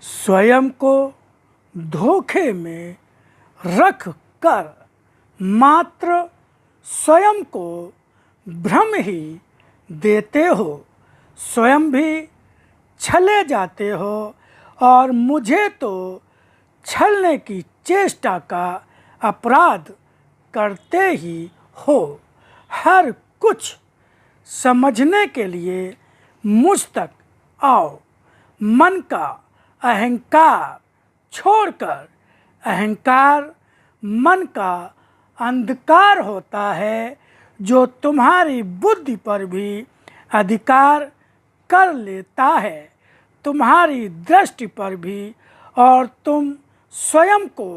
स्वयं को धोखे में रख कर मात्र स्वयं को भ्रम ही देते हो, स्वयं भी छले जाते हो और मुझे तो छलने की चेष्टा का अपराध करते ही हो। हर कुछ समझने के लिए मुझ तक आओ। मन का अहंकार छोड़कर, अहंकार मन का अंधकार होता है जो तुम्हारी बुद्धि पर भी अधिकार कर लेता है, तुम्हारी दृष्टि पर भी, और तुम स्वयं को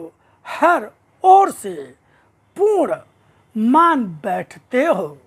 हर ओर से पूर्ण मान बैठते हो।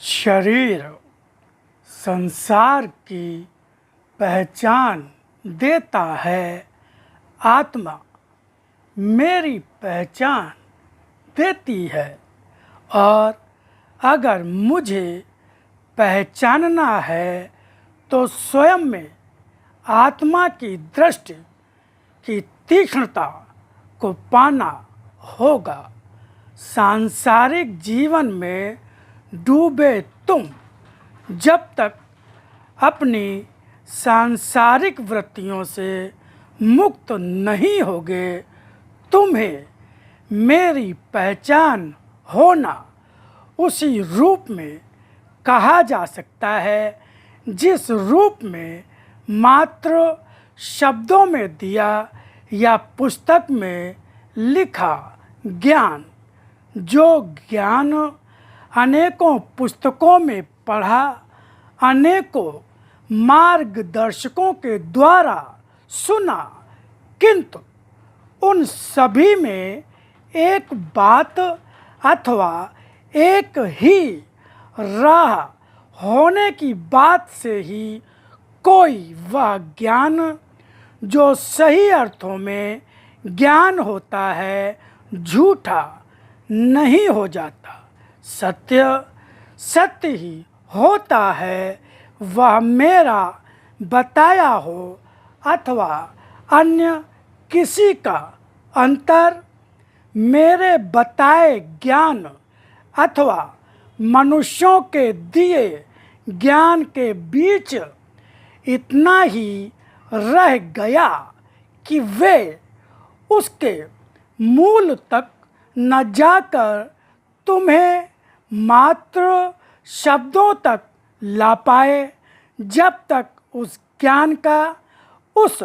शरीर संसार की पहचान देता है, आत्मा मेरी पहचान देती है। और अगर मुझे पहचानना है तो स्वयं में आत्मा की दृष्टि की तीक्ष्णता को पाना होगा। सांसारिक जीवन में डूबे तुम जब तक अपनी सांसारिक वृत्तियों से मुक्त नहीं होगे, तुम्हें मेरी पहचान होना उसी रूप में कहा जा सकता है जिस रूप में मात्र शब्दों में दिया या पुस्तक में लिखा ज्ञान, जो ज्ञान अनेकों पुस्तकों में पढ़ा, अनेकों मार्गदर्शकों के द्वारा सुना, किंतु उन सभी में एक बात अथवा एक ही राह होने की बात से ही कोई वह ज्ञान जो सही अर्थों में ज्ञान होता है झूठा नहीं हो जाता। सत्य सत्य ही होता है, वह मेरा बताया हो अथवा अन्य किसी का। अंतर मेरे बताए ज्ञान अथवा मनुष्यों के दिए ज्ञान के बीच इतना ही रह गया कि वे उसके मूल तक न जाकर तुम्हें मात्र शब्दों तक ला पाए, जब तक उस ज्ञान का, उस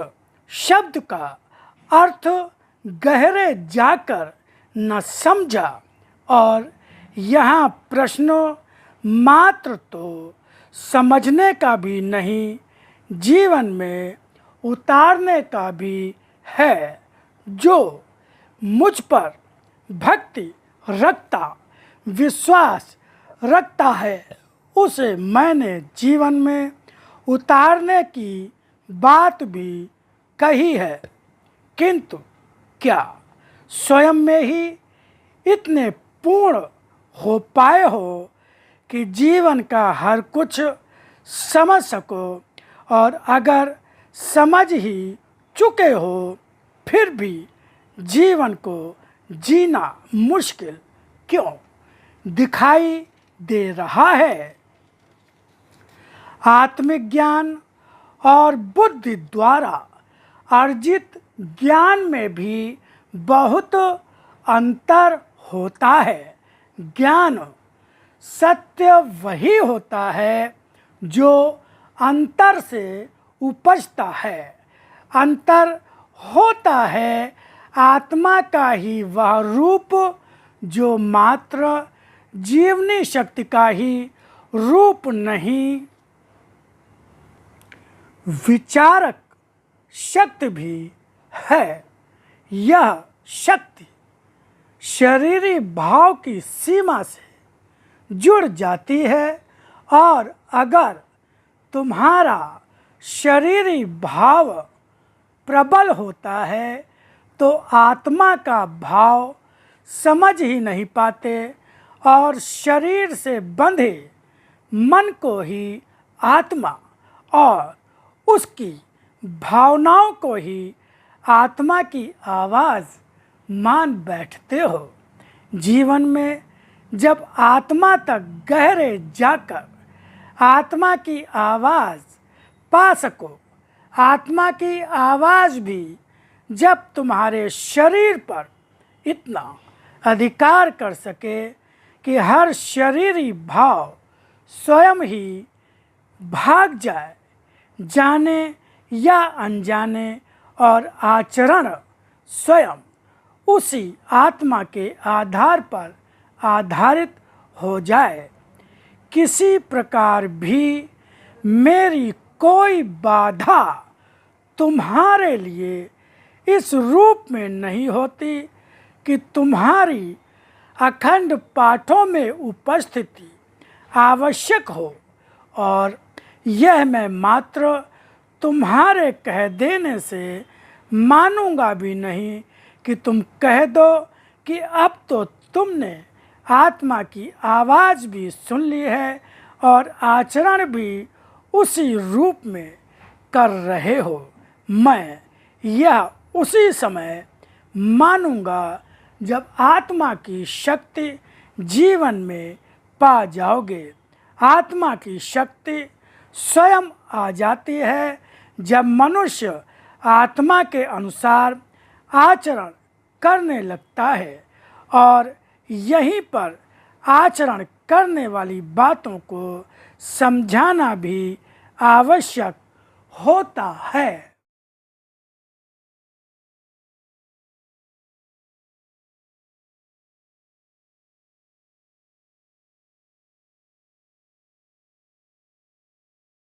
शब्द का अर्थ गहरे जाकर न समझा। और यहाँ प्रश्न मात्र तो समझने का भी नहीं, जीवन में उतारने का भी है। जो मुझ पर भक्ति रखता, विश्वास रखता है, उसे मैंने जीवन में उतारने की बात भी कही है, किंतु क्या स्वयं में ही इतने पूर्ण हो पाए हो कि जीवन का हर कुछ समझ सको? और अगर समझ ही चुके हो फिर भी जीवन को जीना मुश्किल क्यों दिखाई दे रहा है? आत्मिक ज्ञान और बुद्धि द्वारा अर्जित ज्ञान में भी बहुत अंतर होता है। ज्ञान सत्य वही होता है जो अंतर से उपजता है। अंतर होता है आत्मा का ही वह रूप जो मात्र जीवनी शक्ति का ही रूप नहीं, विचारक शक्ति भी है। यह शक्ति शरीरी भाव की सीमा से जुड़ जाती है और अगर तुम्हारा शरीरी भाव प्रबल होता है तो आत्मा का भाव समझ ही नहीं पाते और शरीर से बंधे मन को ही आत्मा और उसकी भावनाओं को ही आत्मा की आवाज़ मान बैठते हो। जीवन में जब आत्मा तक गहरे जाकर आत्मा की आवाज़ पा सको, आत्मा की आवाज़ भी जब तुम्हारे शरीर पर इतना अधिकार कर सके कि हर शरीरी भाव स्वयं ही भाग जाए, जाने या अनजाने, और आचरण स्वयं उसी आत्मा के आधार पर आधारित हो जाए। किसी प्रकार भी मेरी कोई बाधा तुम्हारे लिए इस रूप में नहीं होती कि तुम्हारी अखंड पाठों में उपस्थिति आवश्यक हो, और यह मैं मात्र तुम्हारे कह देने से मानूंगा भी नहीं कि तुम कह दो कि अब तो तुमने आत्मा की आवाज़ भी सुन ली है और आचरण भी उसी रूप में कर रहे हो। मैं यह उसी समय मानूंगा जब आत्मा की शक्ति जीवन में पा जाओगे। आत्मा की शक्ति स्वयं आ जाती है जब मनुष्य आत्मा के अनुसार आचरण करने लगता है, और यहीं पर आचरण करने वाली बातों को समझाना भी आवश्यक होता है।